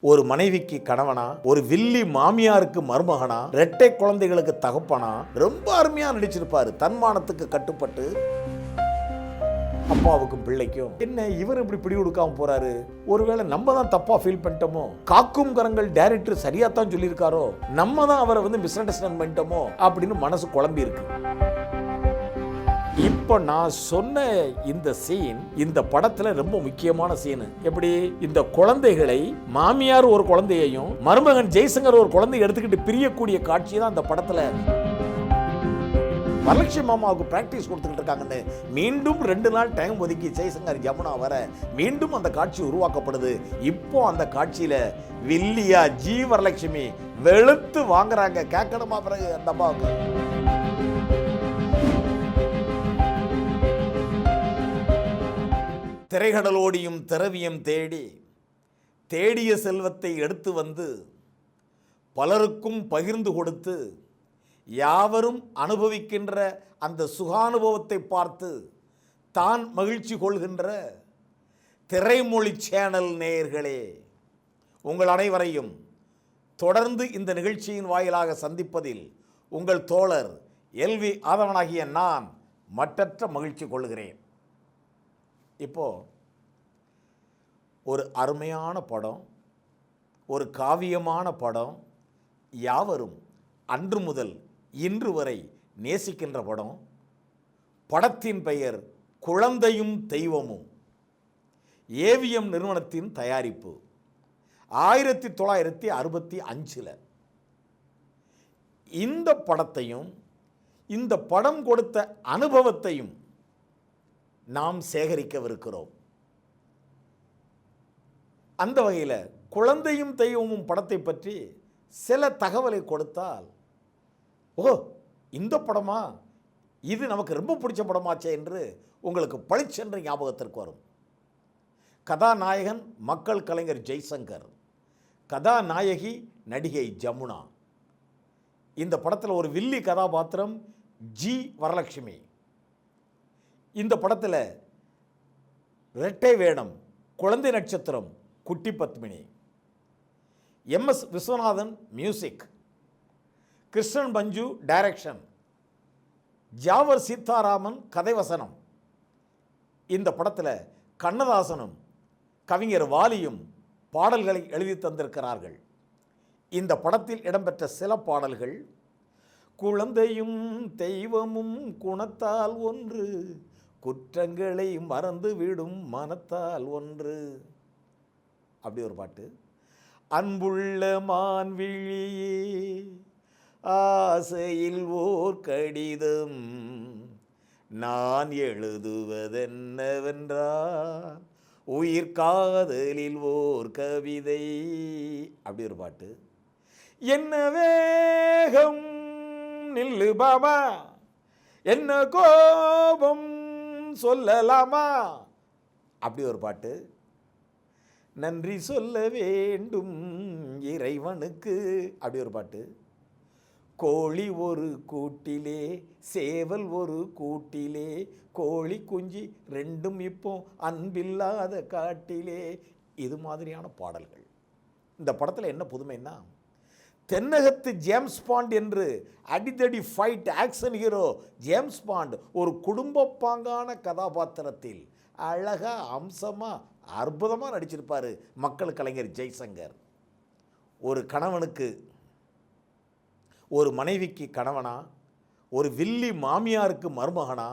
ஒரு மனைவிக்கு கணவனா, ஒரு வில்லி மாமியாருக்கு மருமகனா, இரட்டை குழந்தைகளுக்கு தகப்பனா, ரொம்ப அருமையா நடிச்சிருப்பாரு. தன்மானத்துக்கு கட்டுப்பட்டு அப்பாவுக்கும் பிள்ளைக்கும் என்ன இவர் இப்படி பிடி கொடுக்காம போறாரு, ஒருவேளை நம்ம தான் தப்பா ஃபீல் பண்ணிட்டோமோ, காக்கும் கரங்கள் டைரக்டர் சரியா தான் சொல்லியிருக்காரோ, நம்ம தான் அவரை மிஸ் அண்டர்ஸ்டாண்ட் பண்ணிட்டோமோ அப்படின்னு மனசு குழம்பி இருக்கு. இப்போ நான் சொன்ன இந்த சீன் இந்த படத்துல ரொம்ப முக்கியமான சீன். எப்படி இந்த குழந்தைகளை மாமியார் ஒரு குழந்தையையும் மருமகன் ஜெய்சங்கர் ஒரு குழந்தையை எடுத்துக்கிட்டு பிரியக்கூடிய காட்சி தான் அந்த படத்துல. வரலட்சுமி மாமாவுக்கு பிராக்டிஸ் கொடுத்துக்கிட்டு இருக்காங்கன்னு மீண்டும் 2 நாள் டைம் ஒதுக்கி ஜெய்சங்கர் ஜமுனா வர மீண்டும் அந்த காட்சி உருவாக்கப்படுது. இப்போ அந்த காட்சியில வில்லியா ஜி வரலட்சுமி வெளுத்து வாங்குறாங்க. கேட்கணுமா பிறகு அந்த அம்மாவுக்கு? திரைகடலோடியும் திரவியம் தேடி தேடிய செல்வத்தை எடுத்து வந்து பலருக்கும் பகிர்ந்து கொடுத்து யாவரும் அனுபவிக்கின்ற அந்த சுகானுபவத்தை பார்த்து தான் மகிழ்ச்சி கொள்கின்ற திரைமொழி சேனல் நேயர்களே, உங்கள் அனைவரையும் தொடர்ந்து இந்த நிகழ்ச்சியின் வாயிலாக சந்திப்பதில் உங்கள் தோழர் எல்வி ஆதவனாகிய நான் மற்றற்ற மகிழ்ச்சி கொள்கிறேன். இப்போ ஒரு அருமையான படம், ஒரு காவியமான படம், யாவரும் அன்று முதல் இன்று வரை நேசிக்கின்ற படம். படத்தின் பெயர் குழந்தையும் தெய்வமும். ஏவிஎம் நிறுவனத்தின் தயாரிப்பு. 1965 இந்த படத்தையும் இந்த படம் கொடுத்த அனுபவத்தையும் நாம் சேகரிக்கவிருக்கிறோம். அந்த வகையில் குழந்தையும் தெய்வமும் படத்தை பற்றி சில தகவலை கொடுத்தால், ஓ இந்த படமா, இது நமக்கு ரொம்ப பிடிச்ச படமாச்சே என்று உங்களுக்கு பளிச்சென்ற ஞாபகத்திற்கு வரும். கதாநாயகன் மக்கள் கலைஞர் ஜெய்சங்கர், கதாநாயகி நடிகை ஜமுனா. இந்த படத்தில் ஒரு வில்லி கதாபாத்திரம் ஜி வரலட்சுமி. இந்த படத்தில் இரட்டை வேடம் குழந்தை நட்சத்திரம் குட்டி பத்மினி. எம்எஸ் விஸ்வநாதன் மியூசிக், கிருஷ்ணன் பஞ்சு டைரக்ஷன், ஜாவர் சீதாராமன் கதைவசனம். இந்த படத்தில் கண்ணதாசனும் கவிஞர் வாலியும் பாடல்களை எழுதி தந்திருக்கிறார்கள். இந்த படத்தில் இடம்பெற்ற சில பாடல்கள்: குழந்தையும் தெய்வமும் குணத்தால் ஒன்று, குற்றங்களை மறந்து விடும் மனத்தால் ஒன்று. அப்படி ஒரு பாட்டு. அன்புள்ள மான்விழியே ஆசையில் ஓர் கடிதம், நான் எழுதுவதென்னவென்றால் உயிர் காதலில் ஓர் கவிதை. அப்படி ஒரு பாட்டு. என்ன வேகம் நில்லு பாமா, என்ன கோபம் சொல்லலாமா. அப்படி ஒரு பாட்டு. நன்றி சொல்ல வேண்டும் இறைவனுக்கு. அப்படி ஒரு பாட்டு. கோழி ஒரு கூட்டிலே சேவல் ஒரு கூட்டிலே, கோழி குஞ்சு ரெண்டும் இப்போ அன்பில்லாத காட்டிலே. இது மாதிரியான பாடல்கள். இந்த படத்தில் என்ன புதுமைன்னா, தென்னகத்து ஜேம்ஸ் பாண்ட் என்று அடிதடி fight action hero James bond ஒரு குடும்ப பாங்கான கதாபாத்திரத்தில் அழகா அம்சமாக அற்புதமாக நடிச்சிருப்பார் மக்கள் கலைஞர் ஜெய்சங்கர். ஒரு கணவனுக்கு, ஒரு மனைவிக்கு கணவனா, ஒரு வில்லி மாமியாருக்கு மருமகனா,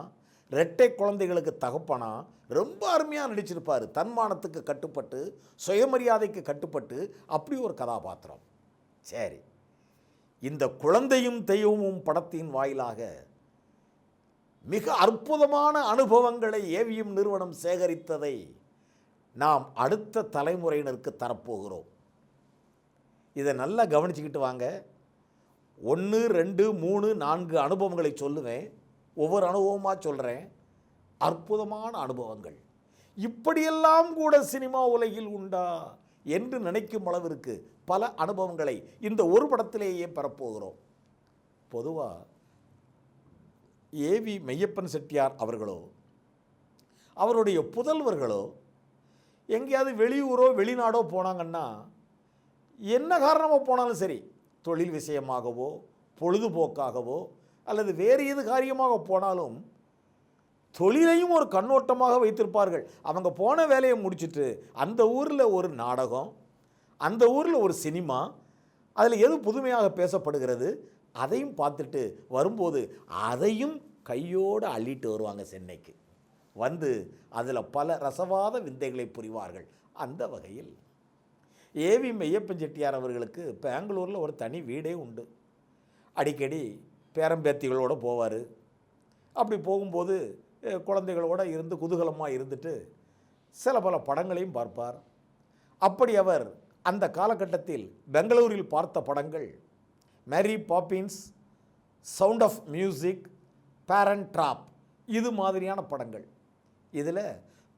இரட்டை குழந்தைகளுக்கு தகப்பனா ரொம்ப அருமையாக நடிச்சிருப்பார். தன்மானத்துக்கு கட்டுப்பட்டு, சுயமரியாதைக்கு கட்டுப்பட்டு, அப்படி ஒரு கதாபாத்திரம். சரி, இந்த குழந்தையும் தெய்வமும் படத்தின் வாயிலாக மிக அற்புதமான அனுபவங்களை ஏவிஎம் நிறுவனம் சேகரித்ததை நாம் அடுத்த தலைமுறையினருக்கு தரப்போகிறோம். இதை நல்லா கவனிச்சுக்கிட்டு வாங்க. 1, 2, 3, 4 அனுபவங்களை சொல்லுவேன். ஒவ்வொரு அனுபவமாக சொல்கிறேன். அற்புதமான அனுபவங்கள். இப்படியெல்லாம் கூட சினிமா உலகில் உண்டா என்று நினைக்கும் அளவிற்கு பல அனுபவங்களை இந்த ஒரு படத்திலேயே பெறப்போகிறோம். பொதுவாக ஏவி மெய்யப்பன் செட்டியார் அவர்களோ அவருடைய புதல்வர்களோ எங்கேயாவது வெளியூரோ வெளிநாடோ போனாங்கன்னா என்ன காரணமாக போனாலும் சரி, தொழில் விஷயமாகவோ பொழுதுபோக்காகவோ அல்லது வேறு எது காரியமாக போனாலும் தொழிலையும் ஒரு கண்ணோட்டமாக வைத்திருப்பார்கள். அவங்க போன வேலையை முடிச்சுட்டு அந்த ஊரில் ஒரு நாடகம், அந்த ஊரில் ஒரு சினிமா, அதில் எது புதுமையாக பேசப்படுகிறது அதையும் பார்த்துட்டு வரும்போது அதையும் கையோடு அள்ளிட்டு வருவாங்க சென்னைக்கு வந்து. அதில் பல ரசவாத விந்தைகளை புரிவார்கள். அந்த வகையில் ஏவி மெய்யப்பன் செட்டியார் அவர்களுக்கு பெங்களூரில் ஒரு தனி வீடே உண்டு. அடிக்கடி பேரம்பேத்திகளோடு போவார். அப்படி போகும்போது குழந்தைகளோடு இருந்து குதூகலமாக இருந்துட்டு சில பல படங்களையும் பார்ப்பார். அப்படி அவர் அந்த காலகட்டத்தில் பெங்களூரில் பார்த்த படங்கள் Mary Poppins, Sound of Music, Parent Trap, இது மாதிரியான படங்கள். இதில்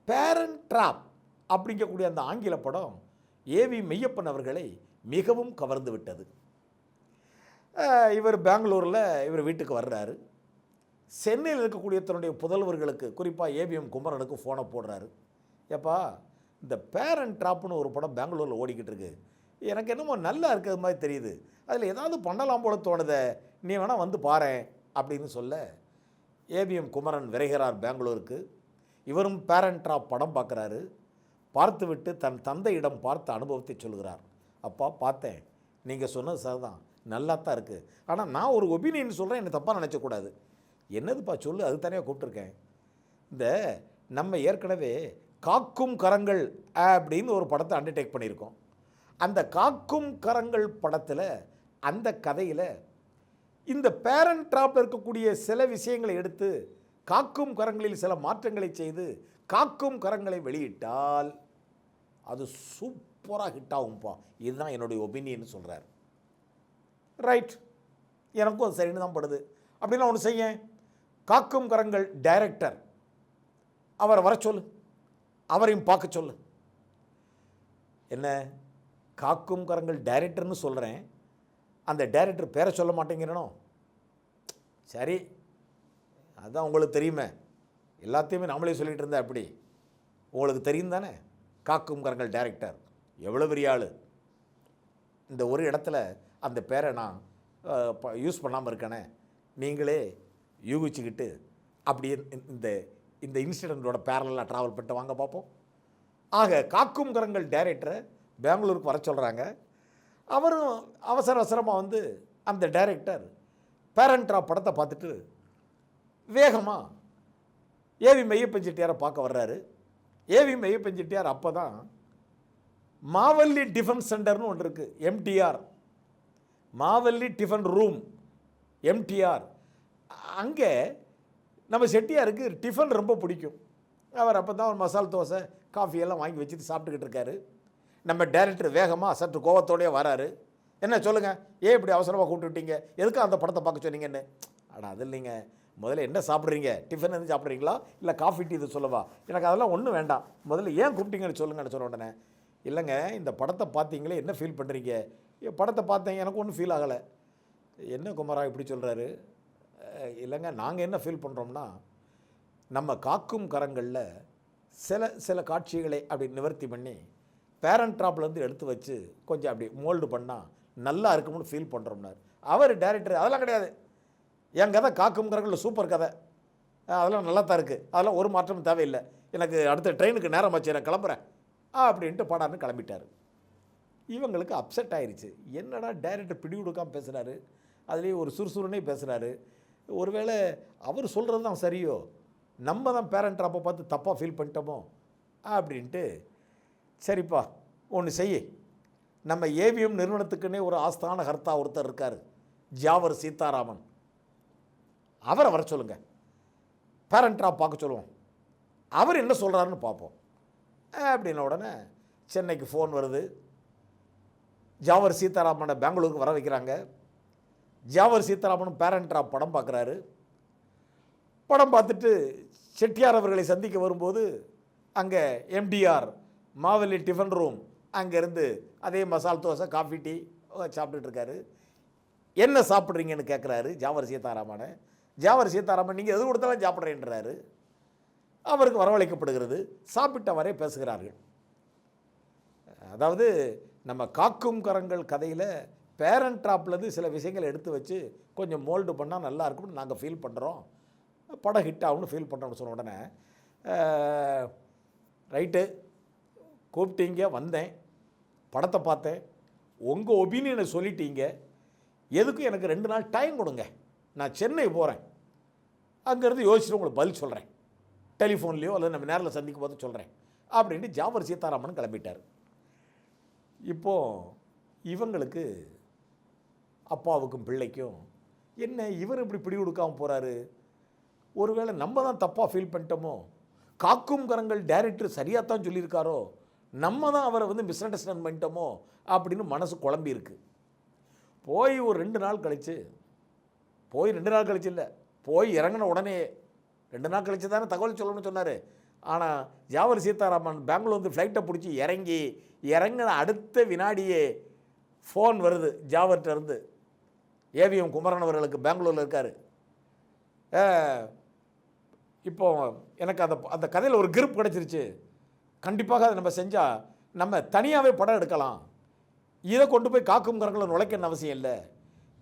பேரண்ட் ட்ராப் அப்படிங்கக்கூடிய அந்த ஆங்கில படம் ஏவி மெய்யப்பன் அவர்களை மிகவும் கவர்ந்து விட்டது. இவர் பெங்களூரில் இவர் வீட்டுக்கு வர்றாரு. சென்னையில் இருக்கக்கூடிய தன்னுடைய புதல்வர்களுக்கு, குறிப்பாக ஏபிஎம் குமரனுக்கு ஃபோனை போடுறாரு. ஏப்பா, இந்த பேரண்ட் ட்ராப்னு ஒரு படம் பெங்களூரில் ஓடிக்கிட்டு இருக்கு, எனக்கு என்னமோ நல்லா இருக்கிறது மாதிரி தெரியுது, அதில் ஏதாவது பண்ணலாம் போல தோணுதே, நீ வேணால் வந்து பாரேன் அப்படின்னு சொல்ல ஏபிஎம் குமரன் விரைகிறார் பெங்களூருக்கு. இவரும் பேரண்ட் ட்ராப் படம் பார்க்குறாரு. பார்த்துவிட்டு தன் தந்தையிடம் பார்த்த அனுபவத்தை சொல்கிறார். அப்பா, பார்த்தேன், நீங்கள் சொன்னது சரிதான், நல்லா தான் இருக்குது, ஆனால் நான் ஒரு ஒப்பீனியன் சொல்கிறேன், என்னை தப்பாக நினச்சக்கூடாது. என்னதுப்பா சொல்லு, அது தனியாக கூப்பிட்டுருக்கேன். இந்த நம்ம ஏற்கனவே காக்கும் கரங்கள் அப்படின்னு ஒரு படத்தை அண்டர்டேக் பண்ணியிருக்கோம். அந்த காக்கும் கரங்கள் படத்தில் அந்த கதையில் இந்த பேரண்ட் ட்ராப்பில் இருக்கக்கூடிய சில விஷயங்களை எடுத்து காக்கும் கரங்களில் சில மாற்றங்களை செய்து காக்கும் கரங்களை வெளியிட்டால் அது சூப்பராக ஹிட் ஆகும்ப்பா, இதுதான் என்னுடைய ஒப்பீனியன் சொல்கிறார். ரைட், எனக்கும் அது சரின்னு தான் படுது. அப்படின்னா ஒன்று செய்ய, காக்கும் கரங்கள் டைரக்டர் அவரை வர சொல்லு, அவரையும் பார்க்க சொல்லு. என்ன, காக்கும் கரங்கள் டைரக்டர்னு சொல்கிறேன், அந்த டைரக்டர் பேரை சொல்ல மாட்டேங்கிறனோ? சரி, அதுதான் உங்களுக்கு தெரியுமே, எல்லாத்தையுமே நாமளே சொல்லிகிட்டு இருந்தா எப்படி, உங்களுக்கு தெரியும் தானே. காக்கும் கரங்கள் டைரக்டர் எவ்வளோ பெரிய ஆள், இந்த ஒரு இடத்துல அந்த பேரை நான் யூஸ் பண்ணாமல் இருக்கேனே, நீங்களே யூகிச்சுக்கிட்டு அப்படியே இந்த இந்த இன்சிடெண்ட்டோட பேரலாக ட்ராவல் பண்ணிட்டு வாங்க பார்ப்போம். ஆக காக்கும் கரங்கள் டைரக்டரை பெங்களூருக்கு வர சொல்கிறாங்க. அவரும் அவசர அவசரமாக வந்து அந்த டைரக்டர் பேரண்ட் ட்ராப் படத்தை பார்த்துட்டு வேகமாக ஏவி மெய்யப்பன் செட்டியாரை பார்க்க வர்றாரு. ஏவி மெய்யப்பன் செட்டியார் அப்போ தான் மாவல்லி டிஃபன் சென்டர்னு ஒன்று இருக்குது, MTR, Mavalli tiffin room, MTR. அங்கே நம்ம செட்டியாருக்கு டிஃபன் ரொம்ப பிடிக்கும். அவர் அப்போ தான் ஒரு மசால் தோசை காஃபியெல்லாம் வாங்கி வச்சுட்டு சாப்பிட்டுக்கிட்டு இருக்காரு. நம்ம டைரக்டர் வேகமாக சற்று கோவத்தோடையே வராரு. என்ன சொல்லுங்கள், ஏன் இப்படி அவசரமாக கூப்பிட்டுட்டீங்க, எதுக்கு அந்த படத்தை பார்க்க சொன்னீங்கன்னு? ஆனால் அது இல்லைங்க, முதல்ல என்ன சாப்பிட்றீங்க, டிஃபன் எதுவும் சாப்பிட்றீங்களா இல்லை காஃபி டீ இது சொல்லவா? எனக்கு அதெல்லாம் ஒன்றும் வேண்டாம், முதல்ல ஏன் கூப்பிட்டீங்கன்னு சொல்லுங்கன்னு சொன்ன உடனே, இல்லைங்க இந்த படத்தை பார்த்தீங்களே என்ன ஃபீல் பண்ணுறீங்க? படத்தை பார்த்தேன், எனக்கு ஒன்றும் ஃபீல் ஆகலை. என்ன குமாரா இப்படி சொல்கிறாரு? இல்லைங்க, நாங்கள் என்ன ஃபீல் பண்ணுறோம்னா, நம்ம காக்கும் கரங்களில் சில காட்சிகளை அப்படி நிவர்த்தி பண்ணி பேரண்ட் ட்ராப்லேருந்து எடுத்து வச்சு கொஞ்சம் அப்படி மோல்டு பண்ணால் நல்லா இருக்கும்னு ஃபீல் பண்ணுறோம்னார். அவர் டைரக்டர் அதெல்லாம் கிடையாது, என் கதை காக்கும் கரங்களில் சூப்பர் கதை, அதெல்லாம் நல்லா தான் இருக்குது, அதெல்லாம் ஒரு மாற்றமும் தேவையில்லை, எனக்கு அடுத்த ட்ரெயினுக்கு நேரம் ஆச்சு, நான் கிளம்புறேன் அப்படின்ட்டு படான்னு கிளம்பிட்டார். இவங்களுக்கு அப்செட் ஆயிடுச்சு. என்னடா டைரக்டர் பிடி கொடுக்காமல் பேசுகிறாரு, அதுலேயே ஒரு சுறுசுறுனே பேசுகிறாரு, ஒருவேளை அவர் சொல்கிறது தான் சரியோ, நம்ம தான் பேரண்ட் ட்ராப்பை பார்த்து தப்பாக ஃபீல் பண்ணிட்டோமோ அப்படின்ட்டு, சரிப்பா ஒன்று செய்ய, நம்ம ஏவிஎம் நிறுவனத்துக்குன்னே ஒரு ஆஸ்தான கர்த்தா ஒருத்தர் இருக்கார், ஜாவர் சீதாராமன், அவரை வர சொல்லுங்கள், பேரண்ட் ட்ராப் பார்க்க சொல்லுவோம், அவர் என்ன சொல்கிறாருன்னு பார்ப்போம் அப்படின்ன உடனே சென்னைக்கு ஃபோன் வருது. ஜாவர் சீதாராமனை பெங்களூருக்கு வர வைக்கிறாங்க. ஜாவர் சீதாராமன் பேரண்ட் ட்ராப் படம் பார்க்குறாரு. படம் பார்த்துட்டு செட்டியார் அவர்களை சந்திக்க வரும்போது அங்கே எம்டிஆர் மாவல்லி டிஃபன் ரூம், அங்கேருந்து அதே மசால் தோசை காஃபி டீ சாப்பிட்டுட்டு இருக்காரு. என்ன சாப்பிட்றீங்கன்னு கேட்குறாரு ஜாவர் சீதாராமனை. ஜாவர் சீதாராமன் நீங்கள் எது கொடுத்தாலும் சாப்பிட்றேன்றாரு. அவருக்கு வரவழைக்கப்படுகிறது. சாப்பிட்டவரே பேசுகிறார்கள். அதாவது நம்ம காக்கும் கரங்கள் கதையில் பேரண்ட் ட்ராப்லேருந்து சில விஷயங்களை எடுத்து வச்சு கொஞ்சம் மோல்டு பண்ணால் நல்லா இருக்கும்னு நாங்கள் ஃபீல் பண்ணுறோம், படம் ஹிட் ஆகும்னு ஃபீல் பண்ணுறோம்னு சொன்ன உடனே ரைட்டு கூப்பிட்டீங்க, வந்தேன், படத்தை பார்த்தேன், உங்கள் ஒப்பீனியனை சொல்லிட்டீங்க, எதுக்கும் எனக்கு 2 நாள் டைம் கொடுங்க, நான் சென்னை போகிறேன், அங்கேருந்து யோசிச்சுட்டு உங்களுக்கு பதில் சொல்கிறேன், டெலிஃபோன்லேயோ அல்லது நம்ம நேரில் சந்திக்கும் போது சொல்கிறேன் அப்படின்ட்டு ஜாவர் சீதாராமன் கிளம்பிட்டார். இப்போது இவங்களுக்கு அப்பாவுக்கும் பிள்ளைக்கும் என்ன இவர் இப்படி பிடி கொடுக்காமல் போகிறாரு, ஒருவேளை நம்ம தான் தப்பாக ஃபீல் பண்ணிட்டோமோ, காக்கும் கரங்கள் டைரக்டர் சரியாக தான் சொல்லியிருக்காரோ, நம்ம தான் அவரை மிஸ் அண்டர்ஸ்டாண்ட் பண்ணிட்டோமோ அப்படின்னு மனசு குழம்பி இருக்கு. போய் ஒரு 2 நாள் கழித்து, போய் 2 நாள் கழிச்சு இல்லை, போய் இறங்கின உடனே 2 நாள் கழிச்சு தானே தகவல் சொல்லணும்னு சொன்னார். ஆனால் ஜாவர் சீதாராமன் பெங்களூர் ஃப்ளைட்டை பிடிச்சி இறங்கின அடுத்த வினாடியே ஃபோன் வருது ஜாவர்கிட்ட இருந்து. ஏவிஎம் குமரன் அவர்களுக்கு பெங்களூரில் இருக்கார். இப்போ எனக்கு அந்த கதையில் ஒரு கிரிப் கிடச்சிருச்சு, கண்டிப்பாக அதை நம்ம செஞ்சால் நம்ம தனியாகவே படம் எடுக்கலாம், இதை கொண்டு போய் காக்கும் கரங்களை நுழைக்கணும் அவசியம் இல்லை.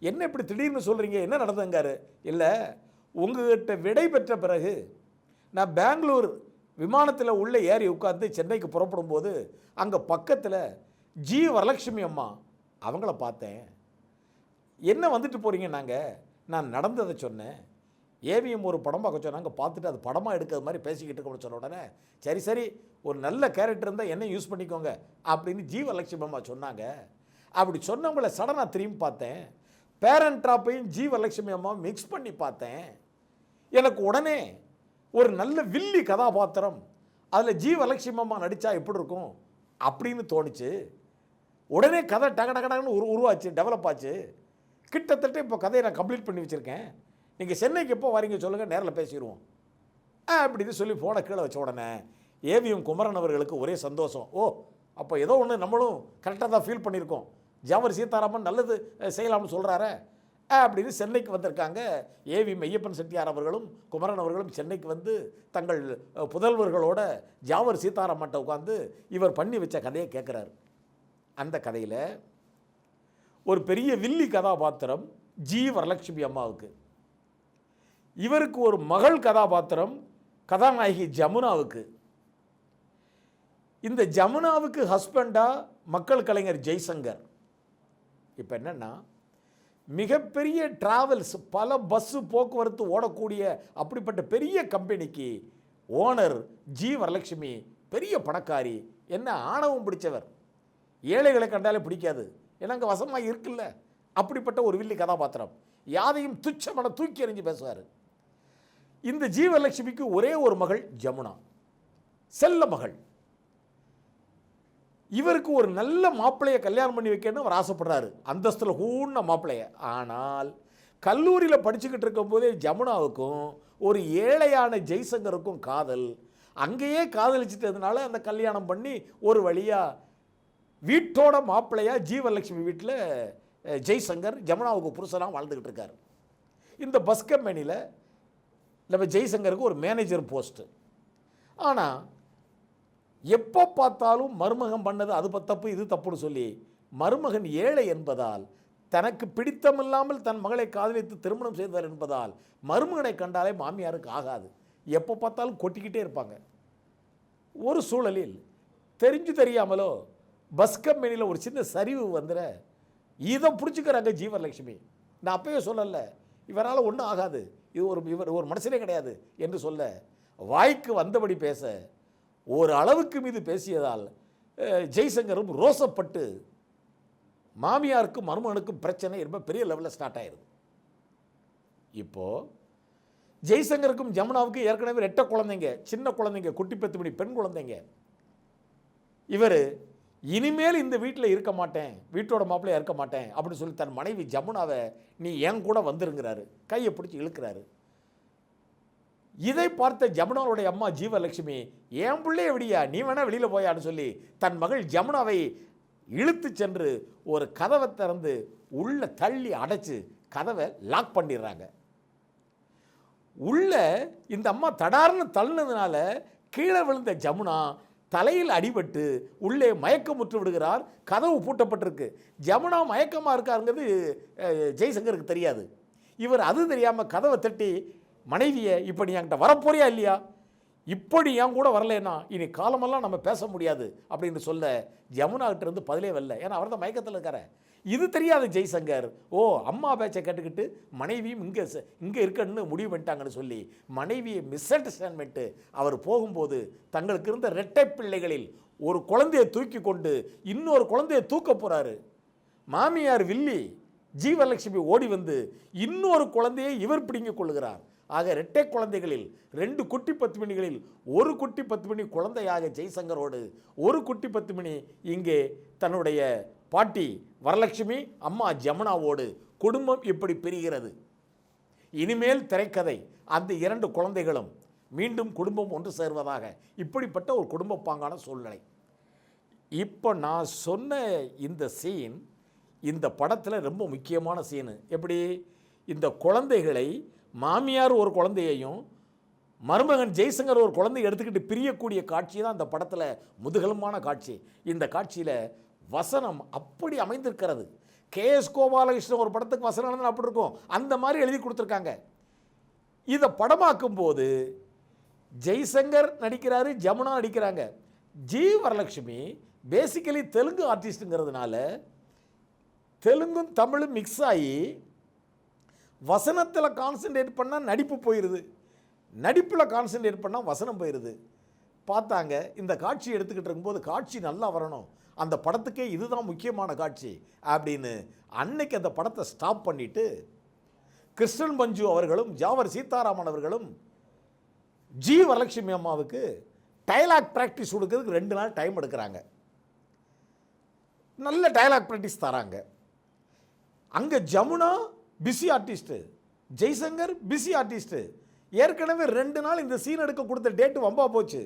என்ன இப்படி திடீர்னு சொல்கிறீங்க, என்ன நடந்துங்காரு? இல்லை, உங்கள்கிட்ட விடை பெற்ற பிறகு நான் பெங்களூர் விமானத்தில் உள்ளே ஏறி உட்காந்து சென்னைக்கு புறப்படும் போது அங்கே பக்கத்தில் ஜி வரலட்சுமி அம்மா அவங்கள பார்த்தேன். என்ன வந்துட்டு போகிறீங்க? நான் நடந்ததை சொன்னேன். ஏவிஎம் ஒரு படம் பார்க்க சொன்னாங்க, பார்த்துட்டு அது படமாக எடுக்கிறது மாதிரி பேசிக்கிட்டு இருக்கோம்னு சொன்ன உடனே சரி ஒரு நல்ல கேரக்டர் இருந்தால் என்ன யூஸ் பண்ணிக்கோங்க அப்படின்னு ஜி வரலட்சுமி அம்மா சொன்னாங்க. அப்படி சொன்னவங்கள சடனாக திரும்பி பார்த்தேன், பேரண்ட் ட்ராப்பையும் ஜி வரலட்சுமி அம்மா மிக்ஸ் பண்ணி பார்த்தேன். எனக்கு உடனே ஒரு நல்ல வில்லி கதாபாத்திரம் அதில் ஜி வரலட்சுமி அம்மா நடித்தா எப்படி இருக்கும் அப்படின்னு தோணுச்சு. உடனே கதை டகடகடன்னு உருவாச்சு, டெவலப் ஆச்சு. கிட்டத்தட்ட இப்போ கதையை நான் கம்ப்ளீட் பண்ணி வச்சுருக்கேன். நீங்கள் சென்னைக்கு எப்போ வரீங்க சொல்லுங்கள், நேரில் பேசிடுவோம் அப்படின்னு சொல்லி ஃபோனை கீழே வச்ச உடனே ஏவிஎம் குமரன் அவர்களுக்கு ஒரே சந்தோஷம். ஓ, அப்போ ஏதோ ஒன்று நம்மளும் கரெக்டாக தான் ஃபீல் பண்ணியிருக்கோம், ஜாவர் சீதாராமன் நல்லது செய்யலாம்னு சொல்கிறாரு அப்படின்னு சென்னைக்கு வந்திருக்காங்க. ஏவி மெய்யப்பன் செட்டியார் அவர்களும் குமரன் அவர்களும் சென்னைக்கு வந்து தங்கள் புதல்வர்களோட ஜாவர் சீதாராமன்ட்ட உட்காந்து இவர் பண்ணி வச்ச கதையை கேட்குறாரு. அந்த கதையில் ஒரு பெரிய வில்லி கதாபாத்திரம் ஜி வரலட்சுமி அம்மாவுக்கு, இவருக்கு ஒரு மகள் கதாபாத்திரம் கதாநாயகி ஜமுனாவுக்கு. இந்த ஜமுனாவுக்கு ஹஸ்பண்டாக மக்கள் கலைஞர் ஜெய்சங்கர். இப்போ என்னென்னா, மிகப்பெரிய டிராவல்ஸ், பல பஸ்ஸு போக்குவரத்து ஓடக்கூடிய அப்படிப்பட்ட பெரிய கம்பெனிக்கு ஓனர் ஜி வரலட்சுமி, பெரிய பணக்காரி, என்ன ஆணவம் பிடிச்சவர், ஏழைகளை கண்டாலே பிடிக்காது, ஏன்னா அங்கே வசமாக இருக்குல்ல, அப்படிப்பட்ட ஒரு வில்லி கதாபாத்திரம். யாரையும் துச்சமான தூக்கி எறிஞ்சு பேசுவார். இந்த ஜி வரலட்சுமிக்கு ஒரே ஒரு மகள் ஜமுனா, செல்ல மகள். இவருக்கு ஒரு நல்ல மாப்பிள்ளையை கல்யாணம் பண்ணி வைக்கணும்னு அவர் ஆசைப்படுறாரு, அந்தஸ்தில் கூண்ண மாப்பிள்ளைய. ஆனால் கல்லூரியில் படிச்சுக்கிட்டு இருக்கும்போதே ஜமுனாவுக்கும் ஒரு ஏழையான ஜெய்சங்கருக்கும் காதல். அங்கேயே காதலிச்சிட்டதுனால அந்த கல்யாணம் பண்ணி ஒரு வழியாக வீட்டோட மாப்பிள்ளையாக ஜி வரலட்சுமி வீட்டில் ஜெய்சங்கர் ஜமுனாவுக்கு புருஷனாக வாழ்ந்துக்கிட்டு இருக்கார். இந்த பஸ் கம்பெனியில் நம்ம ஜெய்சங்கருக்கு ஒரு மேனேஜர் போஸ்ட்டு. ஆனால் எப்போ பார்த்தாலும் மருமகன் பண்ணது அது தப்பு இது தப்புன்னு சொல்லி, மருமகன் ஏழை என்பதால், தனக்கு பிடித்தமில்லாமல் தன் மகளை காதலித்து திருமணம் செய்தார் என்பதால் மருமகனை கண்டாலே மாமியாருக்கு ஆகாது, எப்போ பார்த்தாலும் கொட்டிக்கிட்டே இருப்பாங்க. ஒரு சூழலில் தெரிஞ்சு தெரியாமலோ பஸ் கம்பெனியில் ஒரு சின்ன சரிவு வந்துட இதை பிடிச்சிக்கிறாங்க ஜி வரலட்சுமி. நான் அப்பயே சொல்லலை இவரால் ஒன்றும் ஆகாது, இவர் ஒரு மனுஷனே கிடையாது என்று சொல்ல, வாய்க்கு வந்தபடி பேச ஒரு அளவுக்கு மீது பேசியதால் ஜெய்சங்கரும் ரோசப்பட்டு மாமியாருக்கும் மருமகனுக்கும் பிரச்சனை ரொம்ப பெரிய லெவலில் ஸ்டார்ட் ஆயிடுது. இப்போது ஜெய்சங்கருக்கும் ஜமுனாவுக்கும் ஏற்கனவே 2 குழந்தைங்க, சின்ன குழந்தைங்க, குட்டி 10 மணி பெண் குழந்தைங்க. இவர் இனிமேல் இந்த வீட்டில் இருக்க மாட்டேன், வீட்டோட மாப்பிள்ளையாக இருக்க மாட்டேன் அப்படின்னு சொல்லி தன் மனைவி ஜமுனாவை நீ என் கூட வந்துருங்கிறாரு, கையை பிடிச்சி இழுக்கிறாரு. இதை பார்த்த ஜமுனாவுடைய அம்மா ஜீவலட்சுமி, என் பிள்ளைய விடியா, நீ வேணா வெளியில் போயான்னு சொல்லி தன் மகள் ஜமுனாவை இழுத்து சென்று ஒரு கதவை திறந்து உள்ள தள்ளி அடைச்சு கதவை லாக் பண்ணிடுறாங்க. உள்ள இந்த அம்மா தடார்னு தள்ளினதுனால கீழே விழுந்த ஜமுனா தலையில் அடிபட்டு உள்ளே மயக்கமுற்று விடுகிறார். கதவு பூட்டப்பட்டிருக்கு. ஜமுனா மயக்கமாக இருக்காருங்கிறது ஜெய்சங்கருக்கு தெரியாது. இவர் அது தெரியாமல் கதவை தட்டி மனைவியை, இப்போ நீ என்கிட்ட வரப்போறியா இல்லையா, இப்படி என் கூட வரலன்னா இனி காலமெல்லாம் நம்ம பேச முடியாது அப்படின்னு சொல்ல ஜமுனா கிட்ட இருந்து பதிலே வரல. ஏன்னா அவர் தான் மயக்கத்தில் இருக்கார. இது தெரியாத ஜெய்சங்கர், ஓ அம்மா பேச்சை கேட்டுக்கிட்டு மனைவியும் இங்கே இருக்கன்னு முடிவு பண்ணிட்டாங்கன்னு சொல்லி மனைவியை மிஸ் அண்டர்ஸ்டாண்ட் பண்ணிட்டு அவர் போகும்போது தங்களுக்கு இருந்த இரட்டை பிள்ளைகளில் ஒரு குழந்தையை தூக்கி கொண்டு இன்னொரு குழந்தையை தூக்க போகிறாரு. மாமியார் வில்லி ஜீவலட்சுமி ஓடி வந்து இன்னொரு குழந்தையை இவர் பிடுங்கிக் கொள்கிறார். ஆக இரட்டை குழந்தைகளில் 2 குட்டி பத்துமணிகளில் ஒரு குட்டி பத்துமணி குழந்தையாக ஜெய்சங்கரோடு ஒரு குட்டி பத்துமணி இங்கே தன்னுடைய பாட்டி வரலட்சுமி அம்மா ஜமுனாவோடு குடும்பம் இப்படி பிரிகிறது. இனிமேல் திரைக்கதை அந்த 2 குழந்தைகளும் மீண்டும் குடும்பம் ஒன்று சேர்வதாக, இப்படிப்பட்ட ஒரு குடும்ப பாங்கான சூழ்நிலை. இப்போ நான் சொன்ன இந்த சீன் இந்த படத்தில் ரொம்ப முக்கியமான சீனு. எப்படி இந்த குழந்தைகளை மாமியார் ஒரு குழந்தையையும் மருமகன் ஜெய்சங்கர் ஒரு குழந்தையை எடுத்துக்கிட்டு பிரியக்கூடிய காட்சி தான் இந்த படத்தில் முதுகலமான காட்சி. இந்த காட்சியில் வசனம் அப்படி அமைந்திருக்கிறது. KS கோபாலகிருஷ்ணன் ஒரு படத்துக்கு வசனம் எழுதுனா அப்படி இருக்கும், அந்த மாதிரி எழுதி கொடுத்துருக்காங்க. இதை படமாக்கும் போது ஜெய்சங்கர் நடிக்கிறாரு, ஜமுனா நடிக்கிறாங்க. வரலட்சுமி பேசிக்கலி தெலுங்கு ஆர்டிஸ்ட்டுங்கிறதுனால தெலுங்கும் தமிழும் மிக்ஸ் ஆகி வசனத்தில் கான்சன்ட்ரேட் பண்ணால் நடிப்பு போயிடுது, நடிப்பில் கான்சன்ட்ரேட் பண்ணால் வசனம் போயிடுது. பார்த்தாங்க இந்த காட்சி எடுத்துக்கிட்டு இருக்கும்போது காட்சி நல்லா வரணும், அந்த படத்துக்கே இதுதான் முக்கியமான காட்சி அப்படின்னு அன்னைக்கு அந்த படத்தை ஸ்டாப் பண்ணிவிட்டு கிருஷ்ணன் மஞ்சு அவர்களும் ஜாவர் சீதாராமன் அவர்களும் வரலட்சுமி அம்மாவுக்கு டயலாக் ப்ராக்டிஸ் கொடுக்கறதுக்கு 2 நாள் டைம் எடுக்கிறாங்க. நல்ல டயலாக் ப்ராக்டிஸ் தராங்க. அங்கே Jamuna busy artist, Jaishankar busy artist. ஏற்கனவே 2 நாள் இந்த சீன் எடுக்க கொடுத்த டேட்டு வம்பா போச்சு.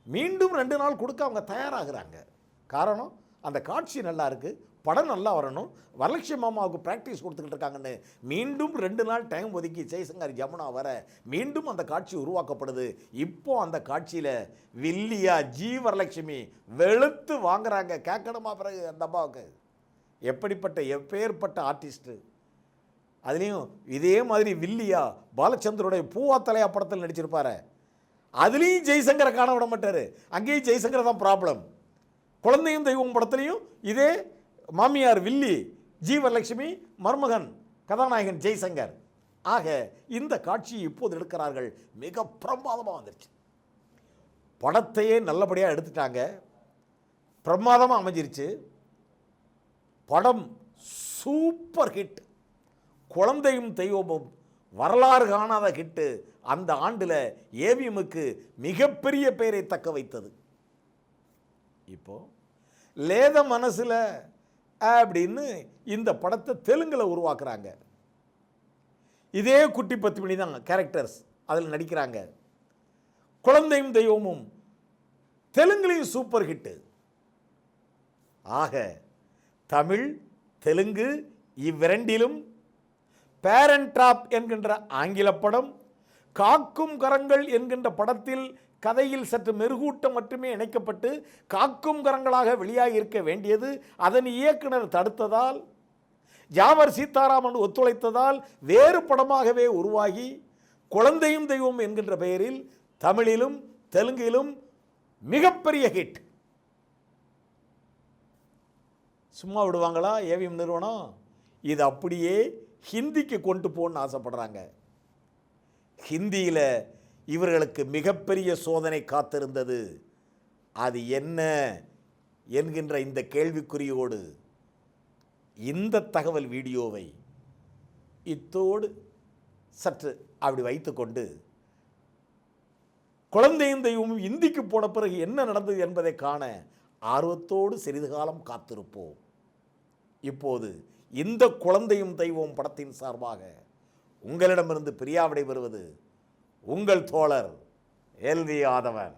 மீண்டும் 2 நாள் கொடுக்க அவங்க தயாராகிறாங்க. காரணம் அந்த காட்சி நல்லா இருக்குது, படம் நல்லா வரணும், வரலட்சுமி மாமாவுக்கு ப்ராக்டிஸ் கொடுத்துக்கிட்டு இருக்காங்கன்னு மீண்டும் 2 நாள் டைம் ஒதுக்கி ஜெய்சங்கர் ஜமுனா வர மீண்டும் அந்த காட்சி உருவாக்கப்படுது. இப்போ அந்த காட்சியில் வில்லியா வரலட்சுமி வெளுத்து வாங்குறாங்க. கேட்கணுமா பிறகு அந்த அம்மாவுக்கு எப்படிப்பட்ட எப்பேற்பட்ட ஆர்டிஸ்ட்டு. அதுலேயும் இதே மாதிரி வில்லியா பாலச்சந்தருடைய பூவா தலையா படத்தில் நடிச்சிருப்பாரு. அதுலேயும் ஜெய்சங்கரை காண விட மாட்டார். அங்கேயும் ஜெய்சங்கர் தான் ப்ராப்ளம். குழந்தையும் தெய்வம் படத்துலையும் இதே மாமியார் வில்லி வரலட்சுமி, மருமகன் கதாநாயகன் ஜெய்சங்கர். ஆக இந்த காட்சியை இப்போது எடுக்கிறார்கள். மிக பிரமாதமாக வந்துருச்சு. படத்தையே நல்லபடியாக எடுத்துட்டாங்க, பிரமாதமாக அமைஞ்சிருச்சு. படம் சூப்பர் ஹிட். குழந்தையும் தெய்வமும் வரலாறு காணாத ஹிட்டு. அந்த ஆண்டில் ஏவிஎம்முக்கு மிகப்பெரிய பெயரை தக்க வைத்தது. இப்போ லேத மனசில் அப்படின்னு இந்த படத்தை தெலுங்கில் உருவாக்குறாங்க. இதே குட்டி பத்துமணி தான் கேரக்டர்ஸ் அதில் நடிக்கிறாங்க. குழந்தையும் தெய்வமும் தெலுங்குலையும் சூப்பர் ஹிட்டு. ஆக தமிழ் தெலுங்கு இவ்விரண்டிலும் பேரண்ட் ட்ராப் என்கின்ற ஆங்கில படம், காக்கும் கரங்கள் என்கின்ற படத்தில் கதையில் சற்று மெருகூட்டம் மட்டுமே இணைக்கப்பட்டு காக்கும் கரங்களாக வெளியாகி இருக்க வேண்டியது அதன் இயக்குனர் தடுத்ததால், ஜாவர் சீதாராமன் ஒத்துழைத்ததால் வேறு படமாகவே உருவாகி குழந்தையும் தெய்வம் என்கின்ற பெயரில் தமிழிலும் தெலுங்கிலும் மிகப்பெரிய ஹிட். சும்மா விடுவாங்களா ஏவிஎம் நிறுவனம்? இது அப்படியே ஹிந்திக்கு கொண்டு போகணுன்னு ஆசைப்படுறாங்க. ஹிந்தியில் இவர்களுக்கு மிகப்பெரிய சோதனை காத்திருந்தது. அது என்ன என்கின்ற இந்த கேள்விக்குறியோடு இந்த தகவல் வீடியோவை இத்தோடு சற்று அப்படி வைத்துக்கொண்டு குழந்தையும் தெய்வமும் இந்திக்கு போன பிறகு என்ன நடந்தது என்பதை காண ஆர்வத்தோடு சிறிது காலம் காத்திருப்போம். இப்போது இந்த குழந்தையும் தெய்வம் படத்தின் சார்பாக உங்களிடமிருந்து பிரியா விடைபெறுவது உங்கள் தோழர் LV ஆதவன்.